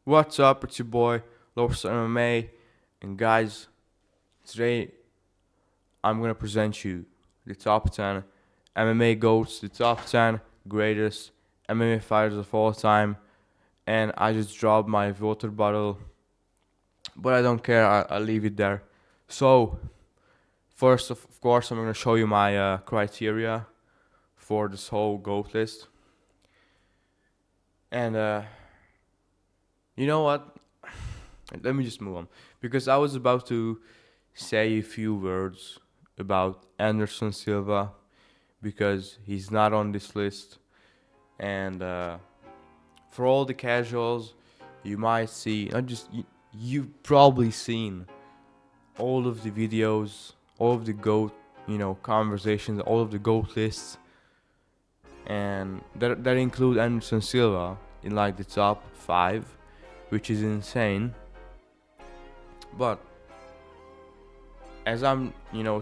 What's up? It's your boy, Lobster MMA, and guys, today I'm gonna present you the top 10 MMA GOATs, the top 10 greatest MMA fighters of all time, and I just dropped my water bottle, but I don't care, I'll leave it there. So, first, of course, I'm gonna show you my criteria for this whole GOAT list, and you know what? Let me just move on because I was about to say a few words about Anderson Silva because he's not on this list. And for all the casuals, you might see, not just you've probably seen all of the videos, all of the GOAT, conversations, all of the GOAT lists, and that include Anderson Silva in like the top five, which is insane. But as I'm,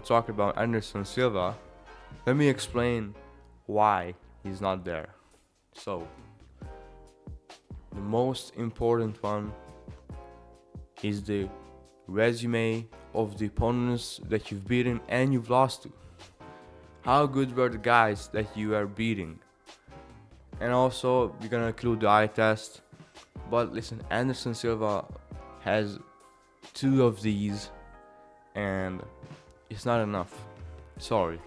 talking about Anderson Silva, let me explain why he's not there. So, the most important one is the resume of the opponents that you've beaten and you've lost to. How good were the guys that you are beating? And also, we're gonna include the eye test. But listen, Anderson Silva has two of these, and it's not enough. Sorry.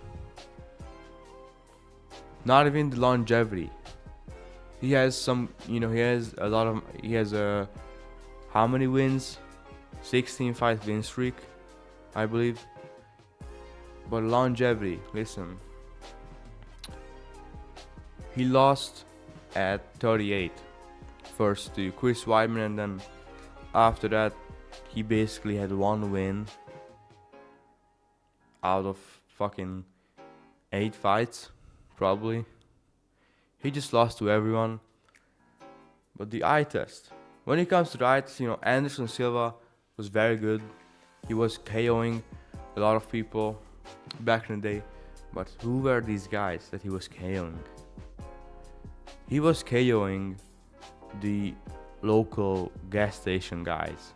Not even the longevity. He has some, he has a, how many wins? 16 fight win streak, I believe. But longevity, listen. He lost at 38. First to Chris Weidman, and then after that, he basically had one win out of fucking 8 fights, probably. He just lost to everyone. But the eye test. When it comes to the eye test, Anderson Silva was very good. He was KOing a lot of people back in the day. But who were these guys that he was KOing? He was KOing the local gas station guys.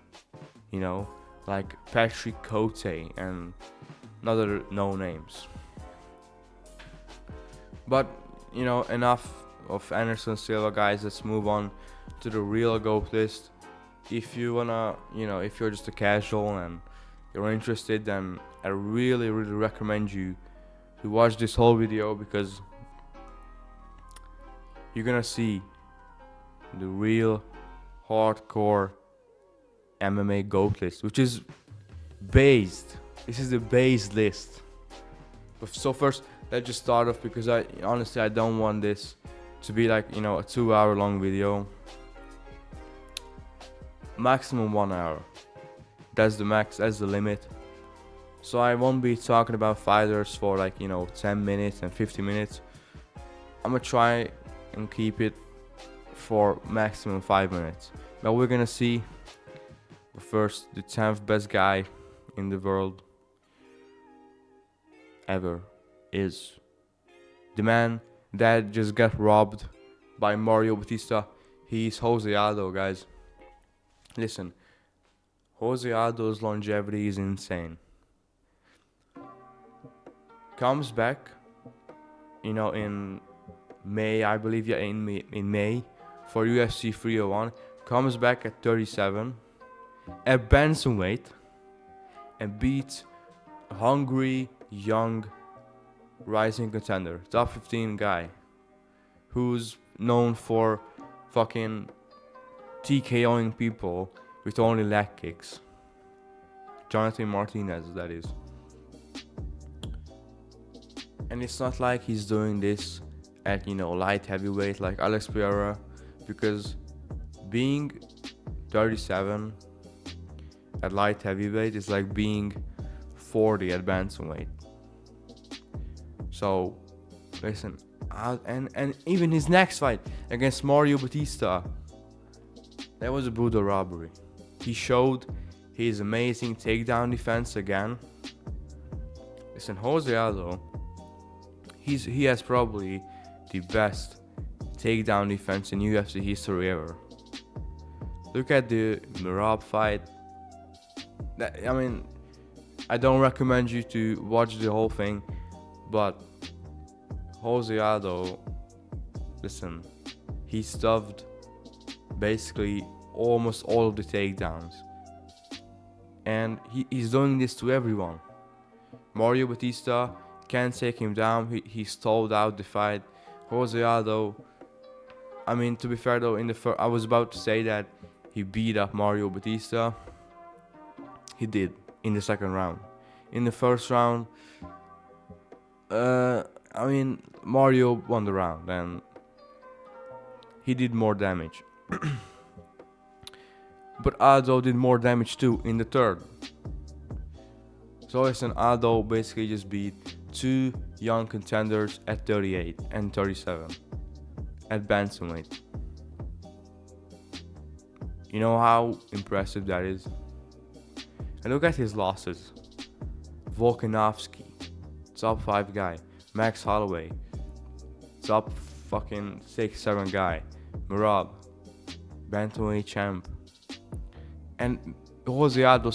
Like Patrick Cote and other no names. But, enough of Anderson Silva, guys. Let's move on to the real GOAT list. If you wanna, if you're just a casual and you're interested, then I really, really recommend you to watch this whole video because you're gonna see the real hardcore MMA GOAT list, which is based. This is the base list. But so first, let's just start off because I honestly I don't want this to be like a 2 hour long video. Maximum 1 hour. That's the max. That's the limit. So I won't be talking about fighters for 10 minutes and 50 minutes. I'm gonna try and keep it for maximum 5 minutes. But we're gonna see first the 10th best guy in the world ever is the man that just got robbed by Mario Batista. He's Jose Aldo, guys. Listen, Jose Aldo's longevity is insane. Comes back, in May, I believe, in May for UFC 301. Comes back at 37 at bantamweight and beats a hungry, young, rising contender, top 15 guy, who's known for fucking TKOing people with only leg kicks. Jonathan Martinez, that is. And it's not like he's doing this at light heavyweight like Alex Pereira, because being 37 at light heavyweight is like being 40 at bantamweight. So, listen, and even his next fight against Mario Batista, that was a brutal robbery. He showed his amazing takedown defense again. Listen, Jose Aldo, he has probably the best takedown defense in UFC history ever. Look at the Merab fight. I mean, I don't recommend you to watch the whole thing, but Jose Aldo, listen, he stuffed basically almost all of the takedowns. And he's doing this to everyone. Mario Batista can't take him down. He stalled out the fight. Jose Aldo, I mean, to be fair though, I was about to say that he beat up Mario Batista. He did in the second round. In the first round, I mean, Mario won the round and he did more damage. But Aldo did more damage too in the third. So listen, Aldo basically just beat two young contenders at 38 and 37 at bantamweight. You know how impressive that is? And look at his losses. Volkanovski, top 5 guy. Max Holloway, top fucking 6-7 guy. Merab, bantamweight champ. And Jose Aldo,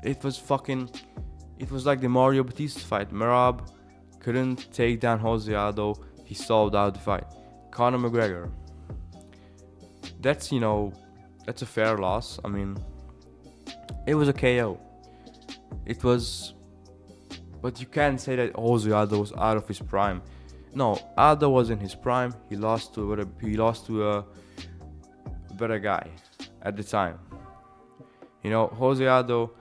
it was like the Mario Batista fight. Merab couldn't take down Jose Aldo. He stalled out the fight. Conor McGregor, that's a fair loss. I mean, it was a KO. It was, but you can't say that Jose Aldo was out of his prime. No, Aldo was in his prime. He lost to a better guy at the time. Jose Aldo,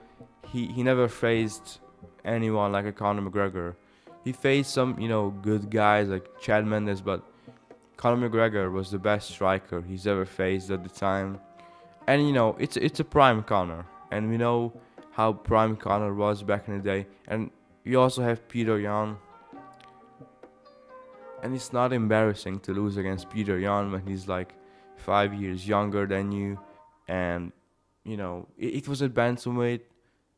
he never faced anyone like a Conor McGregor. He faced some, good guys like Chad Mendes, but Conor McGregor was the best striker he's ever faced at the time. And it's a prime Conor, and we know how prime Conor was back in the day. And you also have Peter Yan, and it's not embarrassing to lose against Peter Yan when he's like 5 years younger than you. And it was at bantamweight,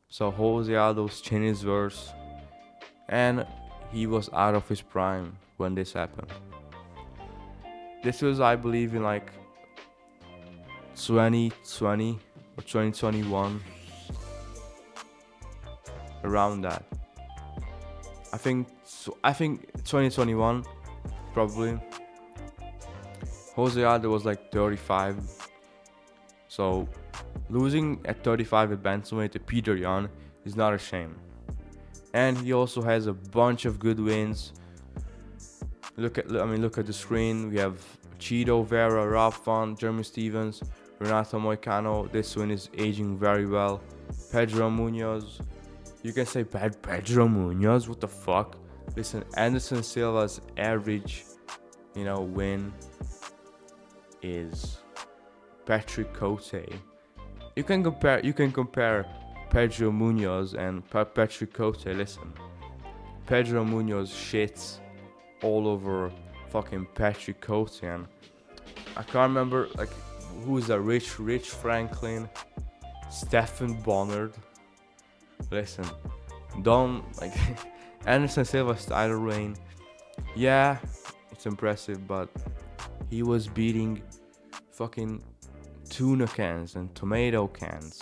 so Jose Aldo's chin is worse, and he was out of his prime when this happened. This was, I believe, in like 2020 or 2021, around that. I think 2021, probably. Jose Aldo was like 35, so losing at 35 at bantamweight to Peter Yan is not a shame. And he also has a bunch of good wins. Look at the screen. We have Cheeto Vera, Rob Font, Jeremy Stevens, Renato Moicano. This one is aging very well. Pedro Munoz. You can say Pedro Munoz. What the fuck? Listen, Anderson Silva's average, win is Patrick Cote. You can compare Pedro Munoz and Patrick Cote. Listen, Pedro Munoz shits all over fucking Patrick Cote, and I can't remember like who's that. Rich Franklin, Stephen Bonnard. Listen, don't like Anderson Silva's title reign. Yeah, it's impressive, but he was beating fucking tuna cans and tomato cans.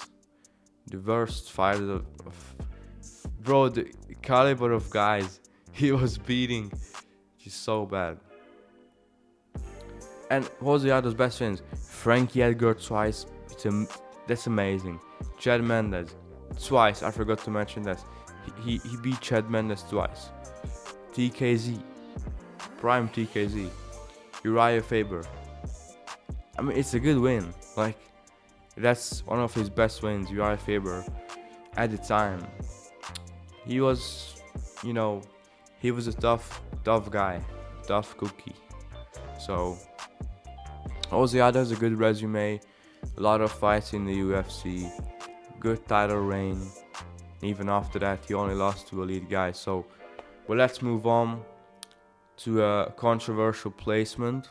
The worst fighter bro, the caliber of guys he was beating, just so bad. And Jose Aldo's best friends, Frankie Edgar twice. That's amazing. Chad Mendes twice. I forgot to mention that. He beat Chad Mendes twice. TKZ, prime TKZ. Uriah Faber. I mean, it's a good win. Like, that's one of his best wins. Uriah Faber, at the time, he was a tough guy, tough cookie. So Jose Aldo has a good resume, a lot of fights in the UFC, good title reign. Even after that, he only lost to elite guys. So, well, let's move on to a controversial placement,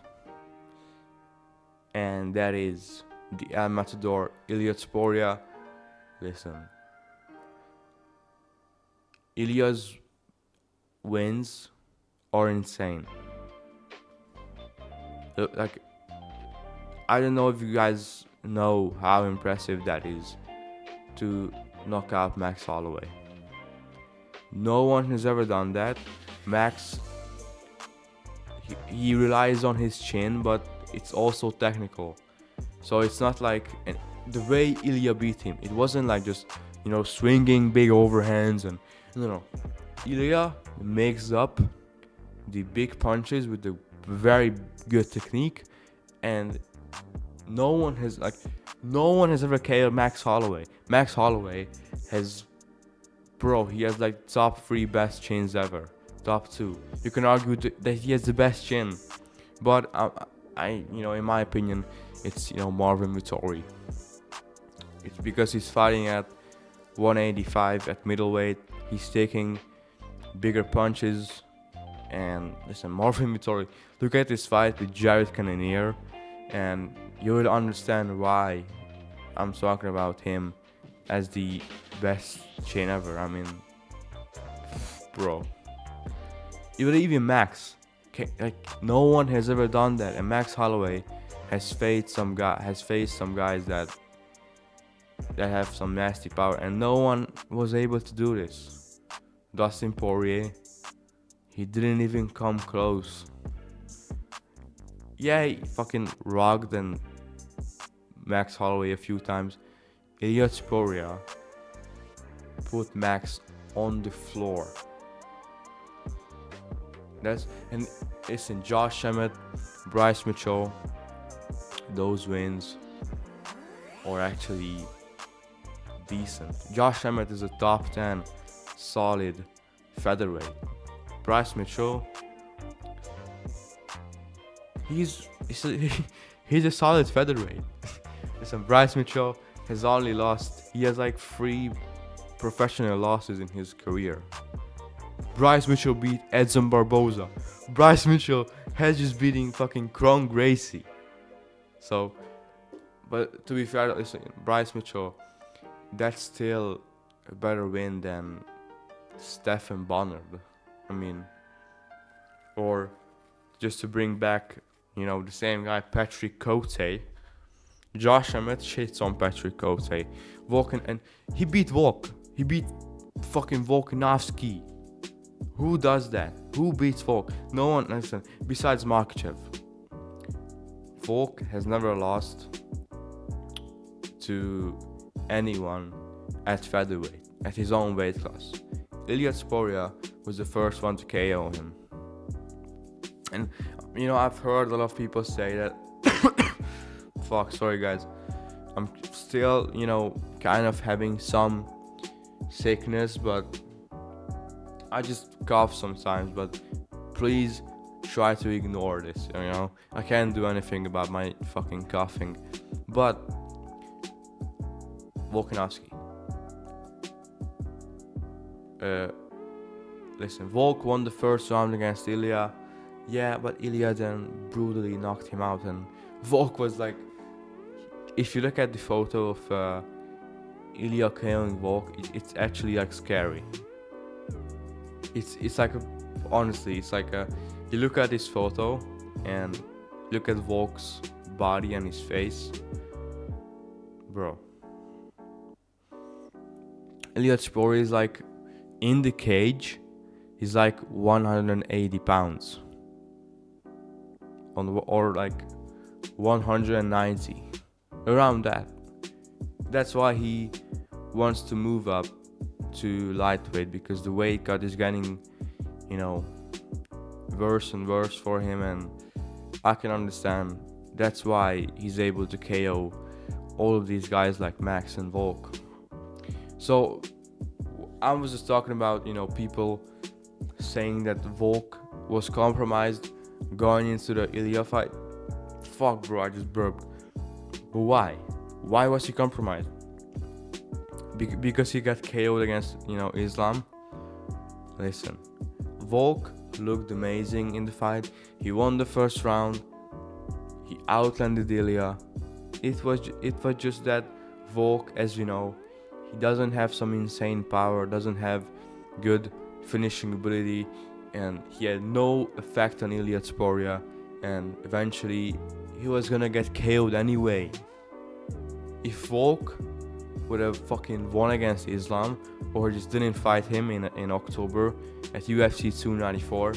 and that is the El Matador Ilya Sporia. Listen, Ilya's wins are insane. Like, I don't know if you guys know how impressive that is to knock out Max Holloway. No one has ever done that. Max, he relies on his chin, but it's also technical. So it's not like the way Ilya beat him. It wasn't like just swinging big overhands and no. Ilya makes up the big punches with the very good technique, and no one has ever KO'd Max Holloway. Max Holloway has, he has like top 3 best chins ever, top 2. You can argue that he has the best chin, but in my opinion, it's Marvin Vettori. It's because he's fighting at 185 at middleweight. He's taking bigger punches. And listen, Marvin Vettori, look at this fight with Jared Cannonier, and you will understand why I'm talking about him as the best chin ever. I mean, bro, even Max, like no one has ever done that, and Max Holloway has faced some guys that have some nasty power, and no one was able to do this. Dustin Poirier, he didn't even come close. Yeah, he fucking rocked and Max Holloway a few times. Ilya Poirier put Max on the floor. And listen, Josh Emmett, Bryce Mitchell, those wins are actually decent. Josh Emmett is a top 10 solid featherweight. Bryce Mitchell, he's a solid featherweight. Listen, Bryce Mitchell has like 3 professional losses in his career. Bryce Mitchell beat Edson Barboza. Bryce Mitchell has just beating fucking Kron Gracie. So, but to be fair, listen, Bryce Mitchell, that's still a better win than Stephan Bonner. I mean, or just to bring back, the same guy, Patrick Cote. Josh Emmett shits on Patrick Cote. And he beat Volk. He beat fucking Volkanovski. Who does that? Who beats Volk? No one, listen, besides Makhachev. Volk has never lost to anyone at featherweight, at his own weight class. Ilya Poirier was the first one to KO him. And, I've heard a lot of people say that... Fuck, sorry guys. I'm still, kind of having some sickness, but I just cough sometimes, but please try to ignore this, I can't do anything about my fucking coughing. But Volkanovski, listen, Volk won the first round against Ilya. Yeah, but Ilya then brutally knocked him out, and Volk was like, if you look at the photo of Ilya KOing Volk, it's actually like scary. It's like you look at this photo and look at Volk's body and his face, bro. Ilya Poirier is like, in the cage, he's like 180 pounds. Or like 190. Around that. That's why he wants to move up to lightweight, because the weight cut is getting, worse and worse for him, and I can understand. That's why he's able to KO all of these guys like Max and Volk. So I was just talking about, people saying that Volk was compromised going into the Ilya fight. Fuck, bro, I just burped. But why? Why was he compromised? Because he got KO'd against, Islam? Listen, Volk looked amazing in the fight. He won the first round. He outlanded Ilya. It was just that Volk, as you know, he doesn't have some insane power, doesn't have good finishing ability, and he had no effect on Ilya Poirier, and eventually he was gonna get KO'd anyway. if Volk would have fucking won against Islam or just didn't fight him in October at UFC 294,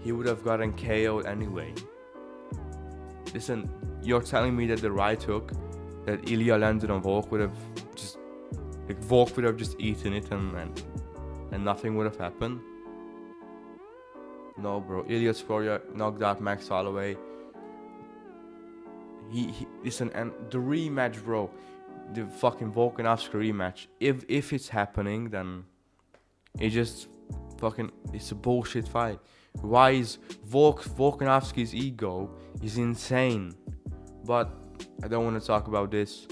he would have gotten KO'd anyway. Listen, you're telling me that the right hook that Ilya landed on Volk would have just, like, Volk would have just eaten it and nothing would have happened? No, bro. Ilya Sporia knocked out Max Holloway. He listen, and the rematch, bro, the fucking Volkanovski rematch. If it's happening, then it just fucking, it's a bullshit fight. Why is Volkanovski's ego is insane? But I don't want to talk about this.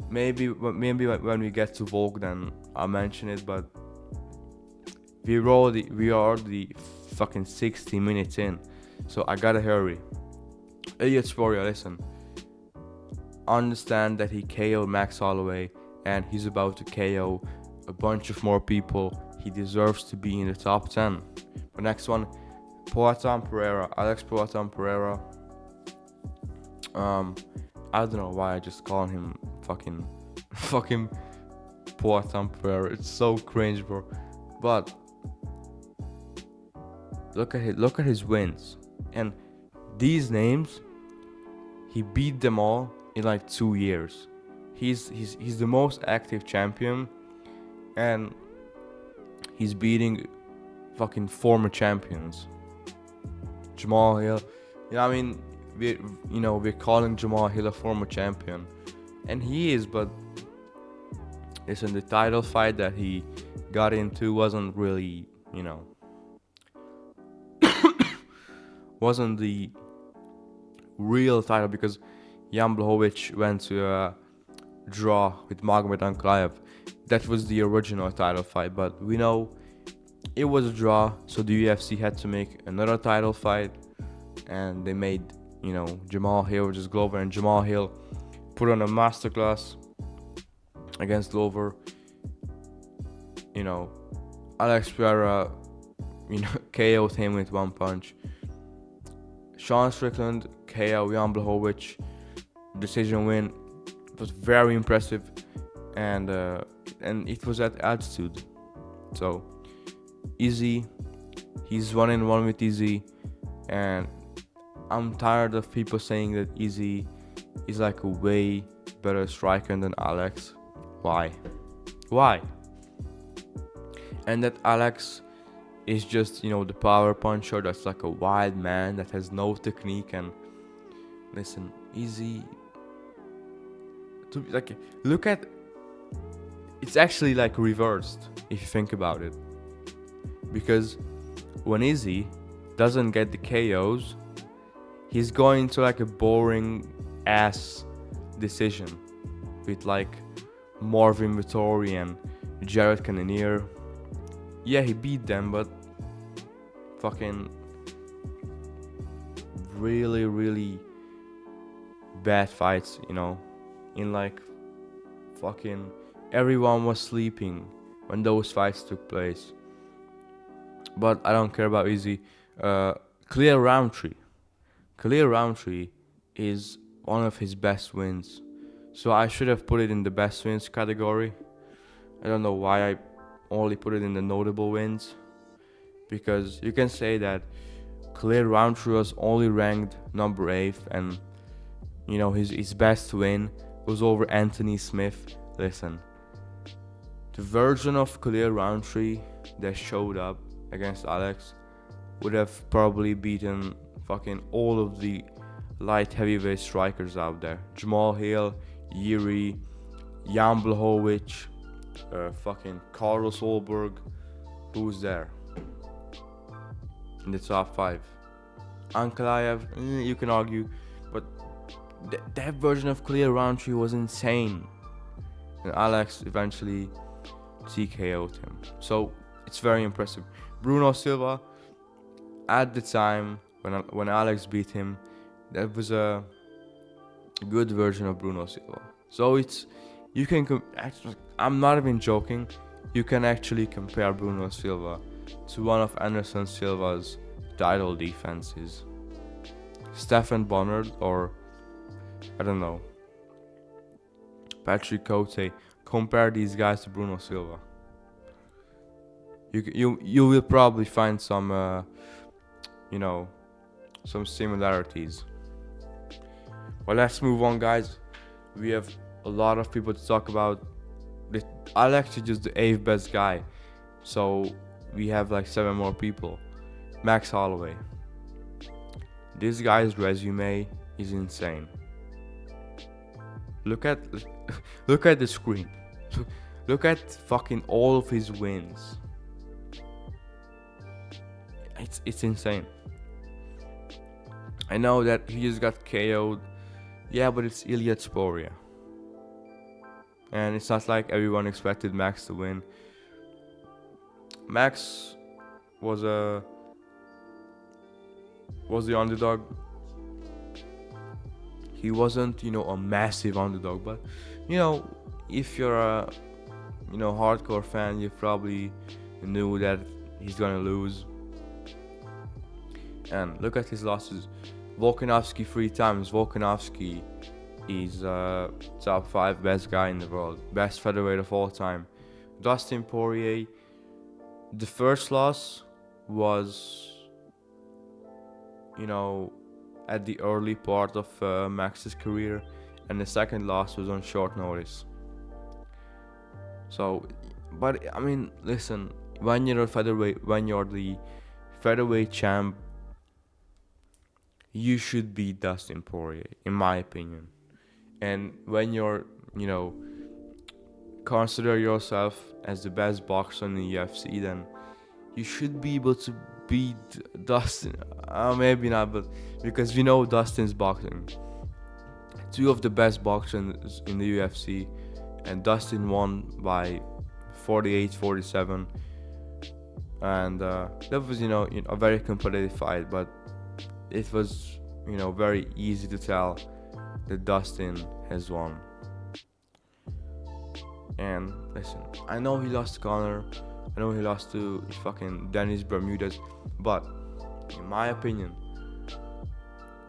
Maybe when we get to Volk, then I'll mention it. But we are already fucking 60 minutes in, so I gotta hurry. Elliot Sporia, listen. Understand that he KO'd Max Holloway, and he's about to KO a bunch of more people. He deserves to be in the top 10. The next one, Alex Poatan Pereira. I don't know why I just call him fucking Poatan Pereira. It's so cringe, bro. But look at his wins, and these names, he beat them all in like 2 years. He's the most active champion, and he's beating fucking former champions. Jamal Hill, I mean, we're calling Jamal Hill a former champion, and he is. But listen, the title fight that he got into wasn't really, wasn't the real title, because Jan Blachowicz went to a draw with Magomed Ankalaev. That was the original title fight, but we know it was a draw, so the UFC had to make another title fight, and they made, Jamal Hill versus Glover, and Jamal Hill put on a masterclass against Glover. Alex Pereira, KO'd him with one punch. Sean Strickland KO Jan Blachowicz, decision win. It was very impressive, and it was at altitude. So Izzy, he's 1-1 with Izzy, and I'm tired of people saying that Izzy is like a way better striker than Alex. Why? And that Alex is just, the power puncher that's like a wild man that has no technique. And listen, Izzy, look at, it's actually like reversed if you think about it, because when Izzy doesn't get the KOs, he's going to like a boring ass decision with like Marvin Vettori and Jared Cannonier. Yeah, he beat them, but fucking really, really bad fights, in like fucking everyone was sleeping when those fights took place. But I don't care about Izzy. Clear Roundtree is one of his best wins, so I should have put it in the best wins category. I don't know why I only put it in the notable wins, because you can say that Clear Roundtree was only ranked number 8, and his best win was over Anthony Smith. Listen, the version of Clear Roundtree that showed up against Alex would have probably beaten fucking all of the light heavyweight strikers out there. Jamal Hill, Yuri, Jan Blachowicz, fucking Carlos Solberg. Who's there in the top 5? Ankalaev, you can argue, but that version of Clear Roundtree was insane, and Alex eventually TKO'd him. So it's very impressive. Bruno Silva, at the time when Alex beat him, that was a good version of Bruno Silva. So you can I'm not even joking. You can actually compare Bruno Silva to one of Anderson Silva's title defenses, Stephan Bonner, or I don't know, Patrick Cote. Compare these guys to Bruno Silva. You will probably find some you know some similarities. Well, let's move on, guys. We have a lot of people to talk about. I'll actually just the eighth best guy, so we have like 7 more people. Max Holloway. This guy's resume is insane. Look at look at the screen. Look at fucking all of his wins. It's insane. I know that he just got KO'd. Yeah, but it's Ilya Sporia. And it's not like everyone expected Max to win. Max was the underdog. He wasn't, a massive underdog, but if you're a hardcore fan, you probably knew that he's gonna lose. And look at his losses. Volkanovski 3 times. Volkanovski is top 5 best guy in the world, best featherweight of all time. Dustin Poirier, the first loss was at the early part of Max's career, and the second loss was on short notice. So, but I mean, listen, when you're the featherweight champ, you should beat Dustin Poirier, in my opinion. And when you're, consider yourself as the best boxer in the UFC, then you should be able to beat Dustin. Maybe not, but because we know Dustin's boxing. 2 of the best boxers in the UFC, and Dustin won by 48-47. And that was, a very competitive fight, but it was, very easy to tell that Dustin has won. And listen, I know he lost to Conor, I know he lost to fucking Dennis Bermudez, but in my opinion,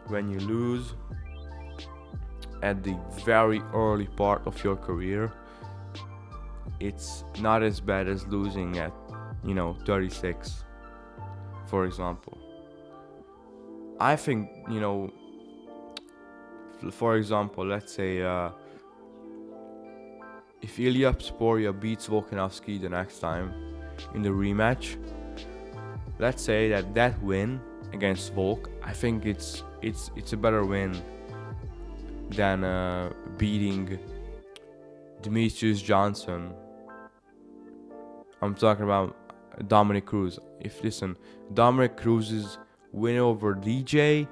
when you lose at the very early part of your career, it's not as bad as losing at 36, for example. I think, for example, let's say if Ilya Sporia beats Volkanovski the next time in the rematch, let's say that win against Volk, I think it's a better win than beating Demetrius Johnson. I'm talking about Dominic Cruz. Dominic Cruz's win over DJ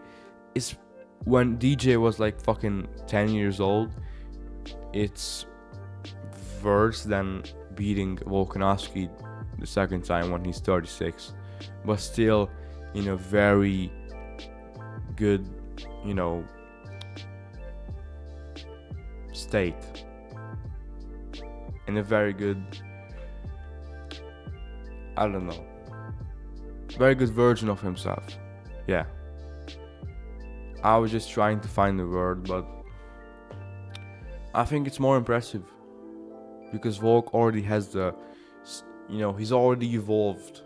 is when DJ was like fucking 10 years old. It's worse than beating Volkanovski the second time when he's 36, but still in a very good state, in a very good, I don't know, very good version of himself. Yeah, I was just trying to find the word, but I think it's more impressive because Volk already has he's already evolved.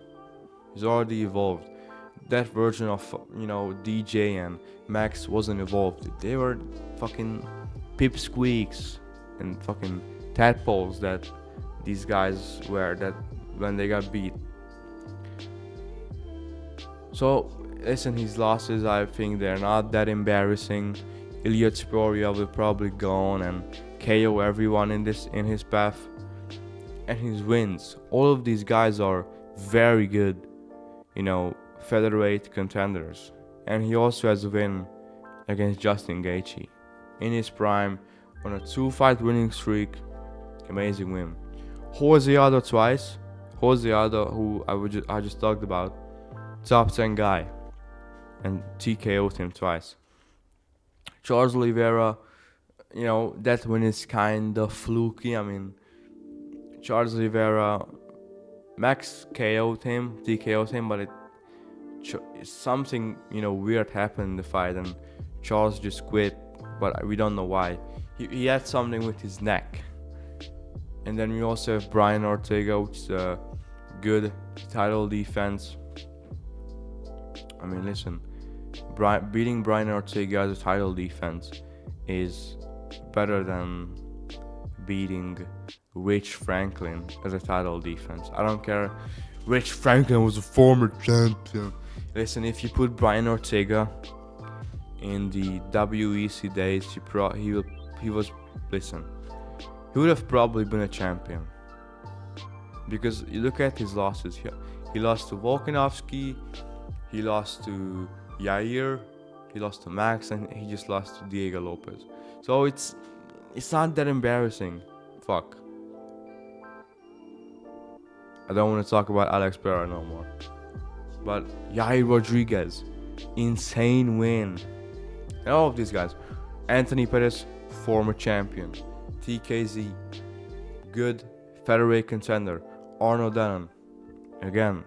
That version of DJ and Max wasn't evolved. They were fucking pipsqueaks and fucking tadpoles that these guys were that when they got beat. So listen, his losses, I think they're not that embarrassing. Ilya Sporia will probably go on and KO everyone in his path. And his wins, all of these guys are very good, featherweight contenders. And he also has a win against Justin Gaethje in his prime on a 2-fight winning streak. Amazing win. Jose Aldo twice. Jose Aldo, who I just talked about, top 10 guy, and TKO'd him twice. Charles Oliveira, that win is kind of fluky. I mean, Charles Oliveira, Max KO'd him, TKO'd him, but something weird happened in the fight, and Charles just quit. But we don't know why. he had something with his neck. And then we also have Brian Ortega, which is a good title defense. I mean, listen, beating Brian Ortega as a title defense is better than beating Rich Franklin as a title defense. I don't care. Rich Franklin was a former champion. Listen, if you put Brian Ortega in the WEC days, he would have probably been a champion. Because you look at his losses here. He lost to Volkanovski, he lost to Yair, he lost to Max, and he just lost to Diego Lopez. So it's not that embarrassing. Fuck. I don't want to talk about Alex Pereira no more. But Yair Rodriguez, insane win. And all of these guys. Anthony Pettis, former champion. TKZ, good featherweight contender. Arnold Dennon, again.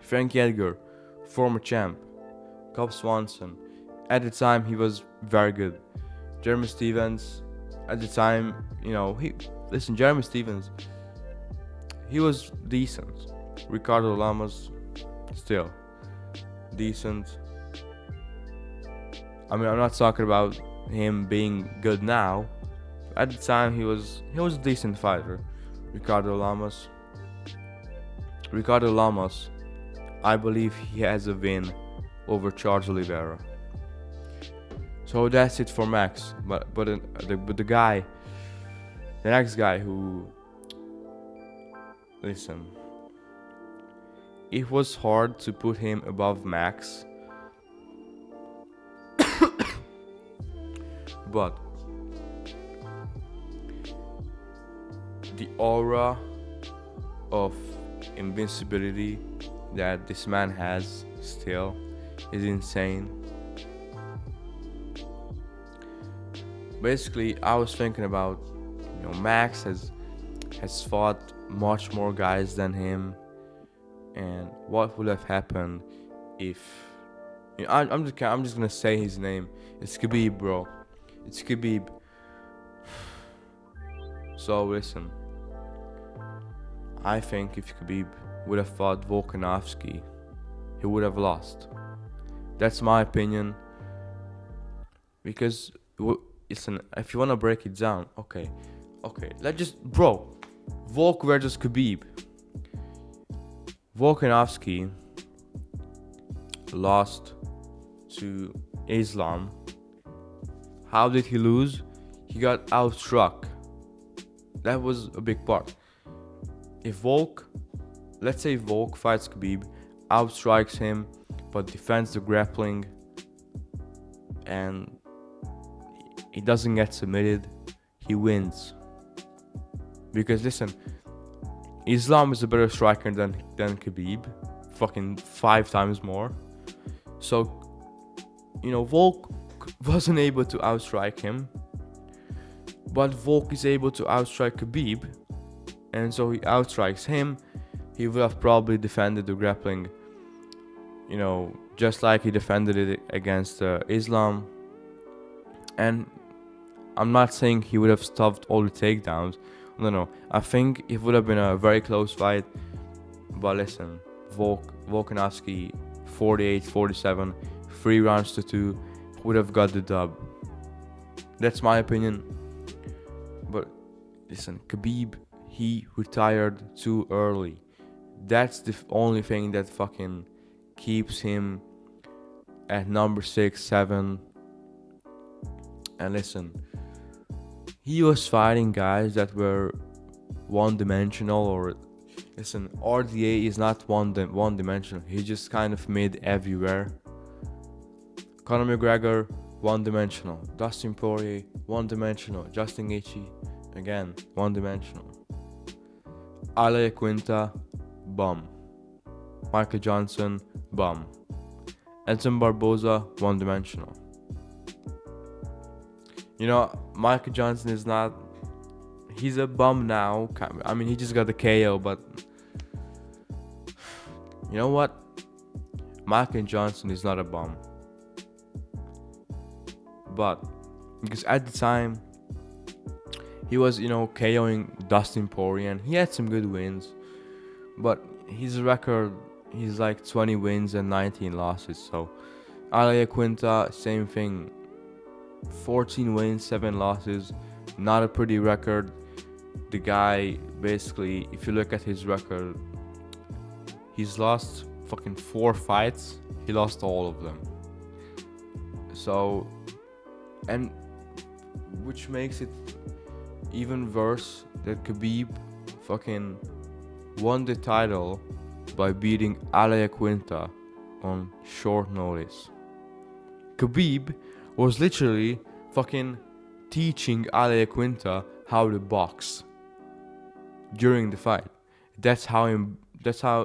Frankie Edgar, former champ. Cobb Swanson, at the time he was very good. Jeremy Stevens, at the time, Jeremy Stevens, he was decent. Ricardo Lamas, still decent. I mean, I'm not talking about him being good now. At the time, he was a decent fighter. Ricardo Lamas, I believe he has a win over Charles Oliveira. So that's it for Max. But the next guy who, listen, it was hard to put him above Max. But the aura of invincibility that this man has still is insane. Basically, I was thinking about, Max has fought much more guys than him, and what would have happened if I'm just gonna say his name. It's Khabib, bro. It's Khabib. So listen, I think if Khabib would have fought Volkanovski, he would have lost. That's my opinion. Because listen, if you wanna break it down, okay, let's just, Volk versus Khabib. Volkanovski lost to Islam. How did he lose? He got outstruck. That was a big part. Let's say Volk fights Khabib, outstrikes him, but defends the grappling, and he doesn't get submitted, he wins. Because listen, Islam is a better striker than Khabib, fucking 5 times more. So, Volk wasn't able to outstrike him, but Volk is able to outstrike Khabib, and so he outstrikes him. He would have probably defended the grappling, just like he defended it against Islam. And I'm not saying he would have stuffed all the takedowns. No. I think it would have been a very close fight. But listen, Volkanovski 48-47, 3 rounds to 2, would have got the dub. That's my opinion. But listen, Khabib, he retired too early. That's the only thing that fucking keeps him at number 6, 7. And listen, he was fighting guys that were one-dimensional, or listen, RDA is not one-dimensional. He's just kind of mid everywhere. Conor McGregor, one-dimensional. Dustin Poirier, one-dimensional. Justin Gaethje, again, one-dimensional. Ale Quinta, bum. Michael Johnson, bum. Edson Barboza, one-dimensional. Michael Johnson is not... He's a bum now. I mean, he just got the KO, but... You know what? Michael Johnson is not a bum. But because at the time he was, KOing Dustin Poirier, and he had some good wins, but his record, he's like 20 wins and 19 losses. So Alia Quinta, same thing, 14 wins, 7 losses, not a pretty record. The guy, basically, if you look at his record, he's lost fucking 4 fights. He lost all of them. So, and which makes it even worse that Khabib fucking won the title by beating Alia Quinta on short notice. Khabib was literally fucking teaching Alia Quinta how to box during the fight. That's how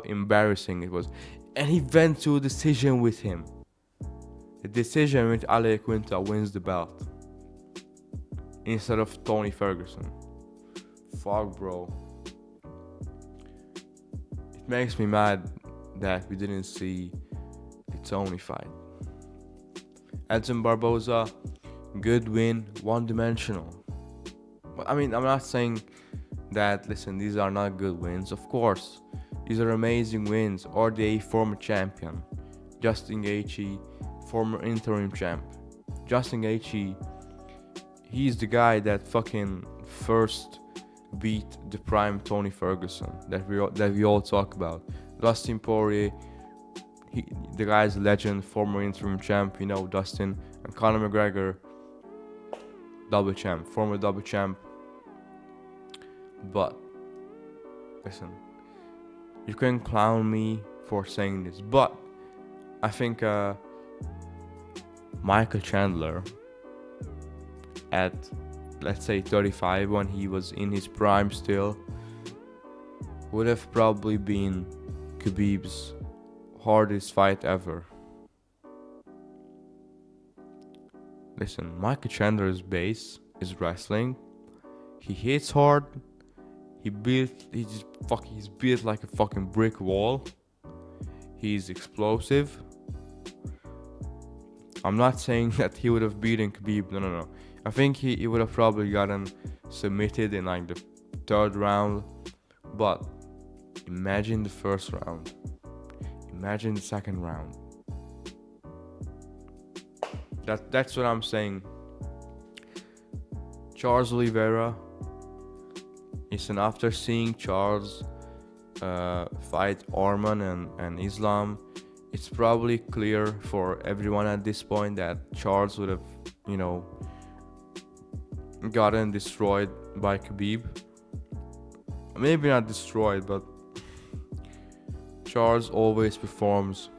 embarrassing it was. And he went to a decision with him. A decision with Alia Quinta wins the belt instead of Tony Ferguson. Fuck, bro. It makes me mad that we didn't see the Tony fight. Edson Barboza, good win, one-dimensional. I mean, I'm not saying that, listen, these are not good wins. Of course, these are amazing wins. Or the former champion, Justin Gaethje, former interim champ. Justin Gaethje, he's the guy that fucking first beat the prime Tony Ferguson that we all talk about. Dustin Poirier, the guy's a legend, former interim champ, Dustin. And Conor McGregor, double champ, former double champ. But listen, you can clown me for saying this, but I think Michael Chandler at, let's say, 35, when he was in his prime still, would have probably been Khabib's hardest fight ever. Listen, Michael Chandler's base is wrestling. He hits hard. He's built like a fucking brick wall. He's explosive. I'm not saying that he would have beaten Khabib. No. I think he would have probably gotten submitted in like the 3rd round. But imagine the 1st round. Imagine the 2nd round. That's what I'm saying. Charles Oliveira. Listen, after seeing Charles fight Arman and Islam, it's probably clear for everyone at this point that Charles would have, gotten destroyed by Khabib. Maybe not destroyed, but Charles always performs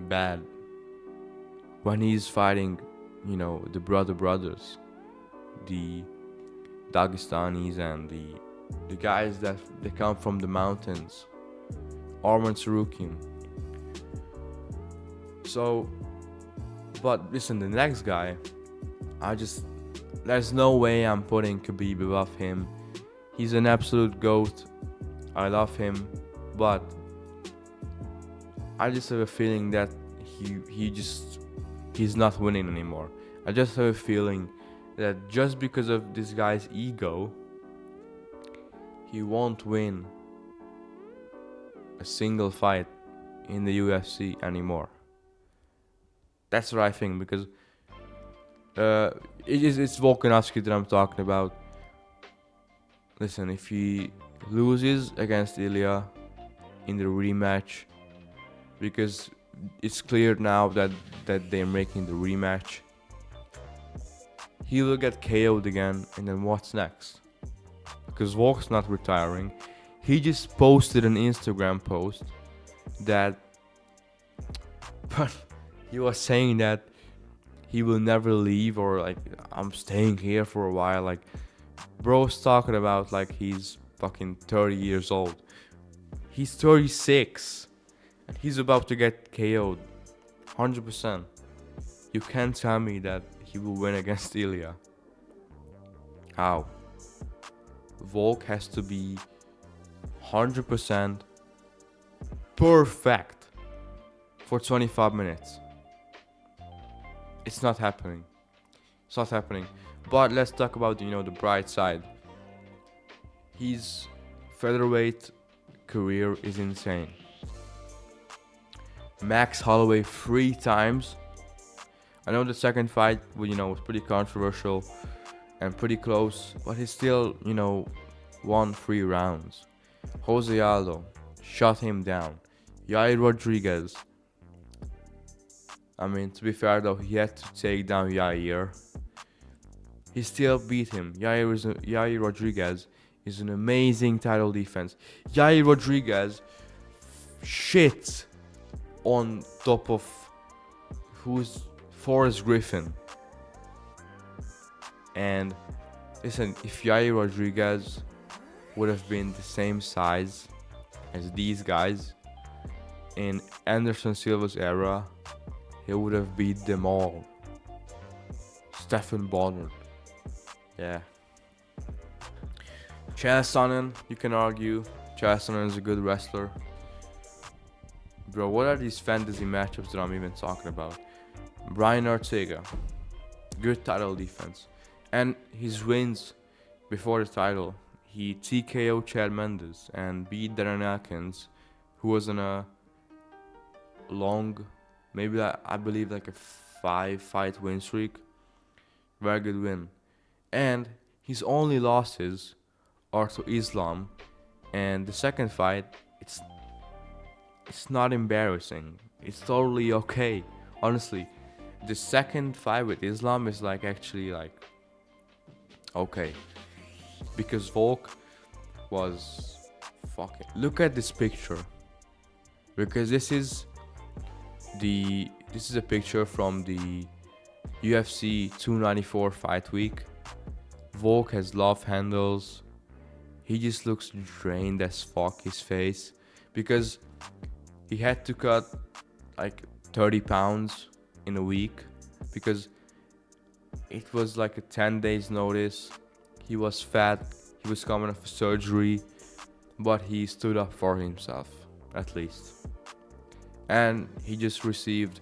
bad when he's fighting, the brothers, the Dagestanis and the guys that they come from the mountains, Arman Sarukian. So, but listen, the next guy, there's no way I'm putting Khabib above him. He's an absolute GOAT. I love him, but I just have a feeling that he's not winning anymore. I just have a feeling that just because of this guy's ego, he won't win a single fight in the UFC anymore. That's what I think, because it's Volkanovski that I'm talking about. Listen, if he loses against Ilya in the rematch, because it's clear now that they're making the rematch, he will get KO'd again, and then what's next? Because Volk's not retiring. He just posted an Instagram post that but he was saying that he will never leave, or like, I'm staying here for a while. Like, bro's talking about like he's fucking 30 years old. He's 36 and he's about to get KO'd 100%. You can't tell me that he will win against Ilya. How? Volk has to be 100% perfect for 25 minutes. It's not happening. It's not happening. But let's talk about the bright side. His featherweight career is insane. Max Holloway 3 times. I know the second fight, was pretty controversial and pretty close, but he still, won 3 rounds. Jose Aldo shut him down. Yair Rodriguez. I mean, to be fair though, he had to take down Yair. He still beat him. Yair Rodriguez is an amazing title defense. Yair Rodriguez shit on top of who's Forrest Griffin. And listen, if Yair Rodriguez would have been the same size as these guys in Anderson Silva's era, he would have beat them all. Stephen Bonner. Yeah. Chael Sonnen, you can argue. Chael Sonnen is a good wrestler. Bro, what are these fantasy matchups that I'm even talking about? Brian Ortega. Good title defense. And his wins before the title. He TKO'd Chad Mendes and beat Darren Elkins, who was on a long, maybe I believe like a 5-fight win streak. Very good win. And his only losses are to Islam. And the second fight, it's not embarrassing. It's totally okay. Honestly, the second fight with Islam is actually okay. Because Volk was fucking... Look at this picture. Because this is a picture from the UFC 294 fight week. Volk has love handles. He just looks drained as fuck, his face. Because he had to cut 30 pounds in a week. Because it was a 10 days notice. He was fat. He was coming off surgery. But he stood up for himself, at least. And he just received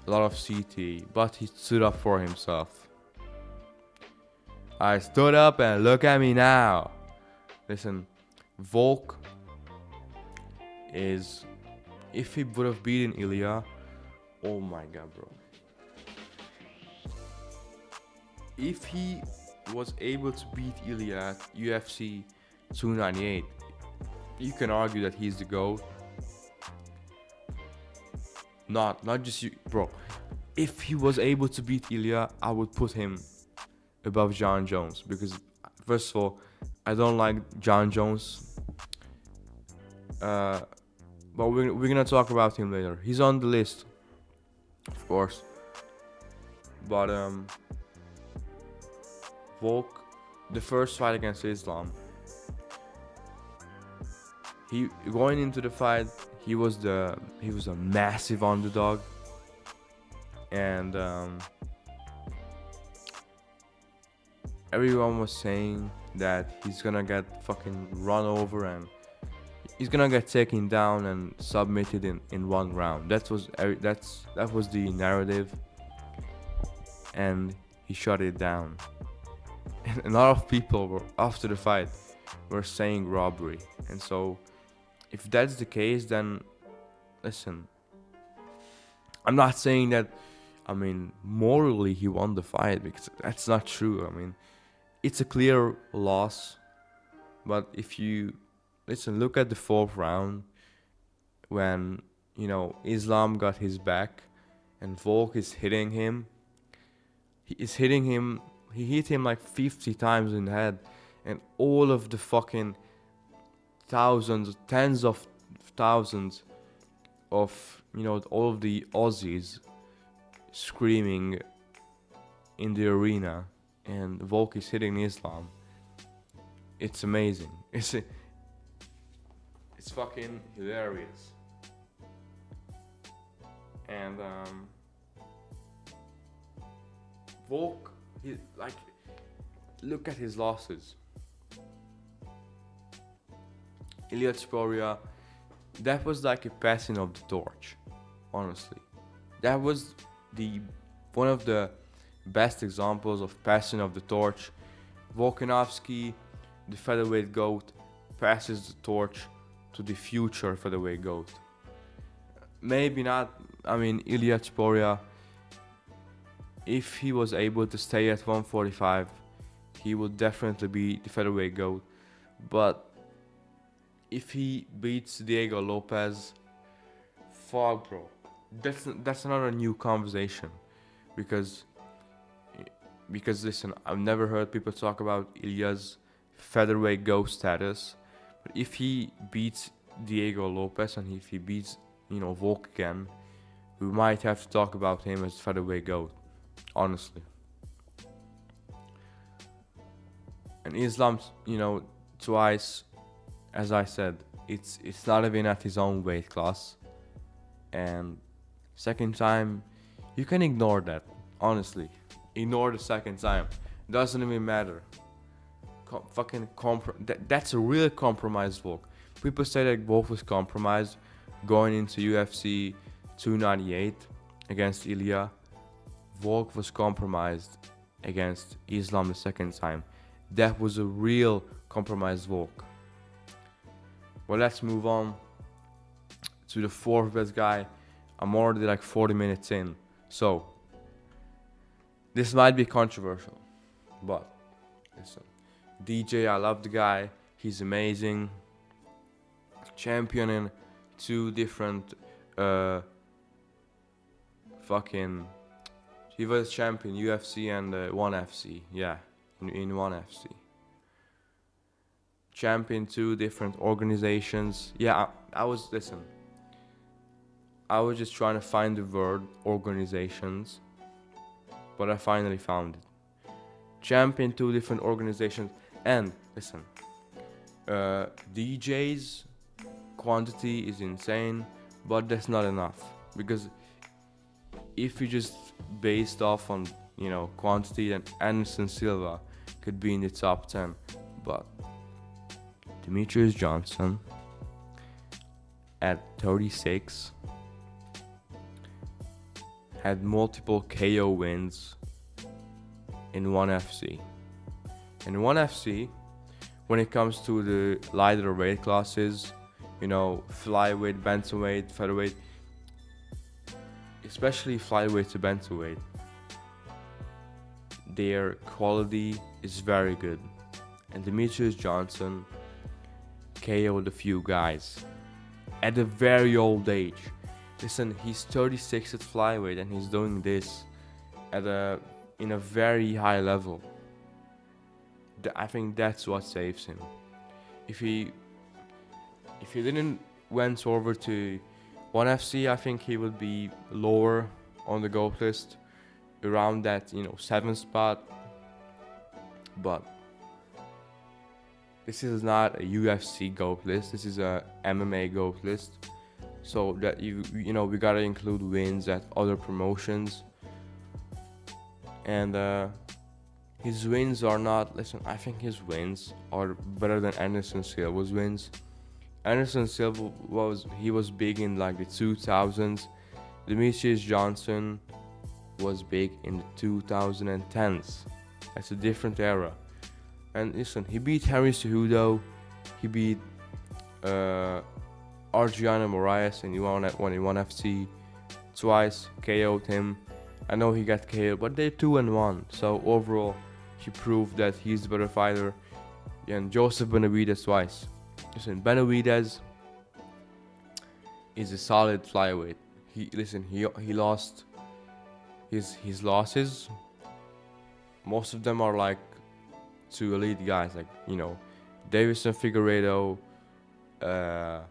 a lot of CT. But he stood up for himself. I stood up and look at me now. Listen, Volk is... If he would have beaten Ilya... Oh my god, bro. If he was able to beat Ilya at UFC 298, you can argue that he's the GOAT. Not just you, bro. If he was able to beat Ilya, I would put him above John Jones. Because, first of all, I don't like John Jones. But we're gonna talk about him later. He's on the list, of course. But Volk, the first fight against Islam, he going into the fight, he was a massive underdog, and everyone was saying that he's gonna get fucking run over and he's gonna get taken down and submitted in 1 round. That was the narrative, and he shut it down. And a lot of people were after the fight were saying robbery, and so if that's the case, then listen, I'm not saying that, morally he won the fight, because that's not true. It's a clear loss. But if you look at the 4th round when Islam got his back and Volk is hitting him. He hit him 50 times in the head, and all of the fucking tens of thousands of all of the Aussies screaming in the arena, and Volk is hitting Islam. It's amazing. It's fucking hilarious. And Volk, look at his losses. Ilya Sporia, that was a passing of the torch, honestly. That was the one of the best examples of passing of the torch. Volkanovski, the featherweight GOAT, passes the torch to the future featherweight GOAT. Maybe not, I mean, Ilya Topuria, if he was able to stay at 145, he would definitely be the featherweight GOAT. But if he beats Diego Lopez, fuck, bro. That's another new conversation, because listen, I've never heard people talk about Ilya's featherweight GOAT status, but if he beats Diego Lopez and if he beats Volk again, we might have to talk about him as featherweight GOAT, honestly. And Islam, twice, as I said, it's not even at his own weight class, and second time, you can ignore that, honestly. Ignore the second time. Doesn't even matter. That's a real compromised Volk. People say that Volk was compromised going into UFC 298 against Ilya. Volk was compromised against Islam the second time. That was a real compromised Volk. Well, let's move on to the fourth best guy. I'm already like 40 minutes in, so this might be controversial, but listen, DJ, I love the guy. He's amazing. Championing two different he was champion UFC and ONE FC. Yeah, in ONE FC. Champion two different organizations. Yeah, I was just trying to find the word organizations, but I finally found it. Champion two different organizations, and listen, DJ's quantity is insane, but that's not enough, because if you just based off on quantity, then Anderson Silva could be in the top 10, but Demetrius Johnson at 36 had multiple KO wins in ONE FC. In ONE FC, when it comes to the lighter weight classes, flyweight, bantamweight, featherweight, especially flyweight to bantamweight, their quality is very good. And Demetrius Johnson KO'd a few guys at a very old age. Listen, he's 36 at flyweight and he's doing this in a very high level. I think that's what saves him. If he didn't went over to ONE FC, I think he would be lower on the GOAT list, around that 7th spot. But this is not a UFC GOAT list. This is a MMA GOAT list. So that we gotta include wins at other promotions. And his wins are not. Listen, I think his wins are better than Anderson Silva's wins. Anderson Silva was big in like the 2000s. Demetrius Johnson was big in the 2010s. That's a different era. And listen, he beat Henry Cejudo. He beat Adriano Moraes and he won in ONE FC twice. KO'd him. I know he got KO'd, but they're 2-1. So overall, he proved that he's the better fighter. And Joseph Benavidez twice. Listen, Benavidez is a solid flyweight. He lost his losses. Most of them are like to elite guys, like Davison Figueiredo. I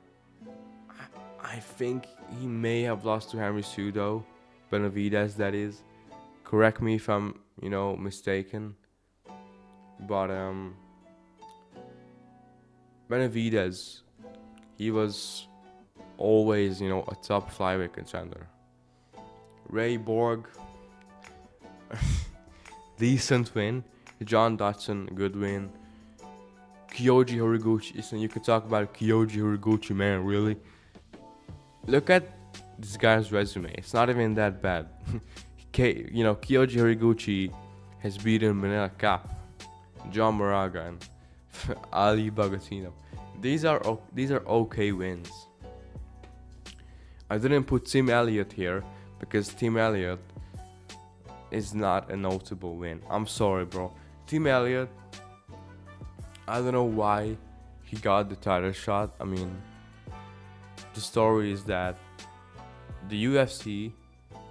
think he may have lost to Henry Cejudo, Benavidez, that is. Correct me if I'm mistaken. But Benavidez, he was always a top flyweight contender. Ray Borg, decent win. John Dodson, good win. Kyoji Horiguchi, listen, you can talk about Kyoji Horiguchi, man, really. Look at this guy's resume. It's not even that bad. He Kyoji Horiguchi has beaten Manila Cap, John Moraga, and Ali Bagatino. These are okay wins. I didn't put Tim Elliott here because Tim Elliott is not a notable win. I'm sorry, bro. Tim Elliott, I don't know why he got the title shot. I mean, the story is that the UFC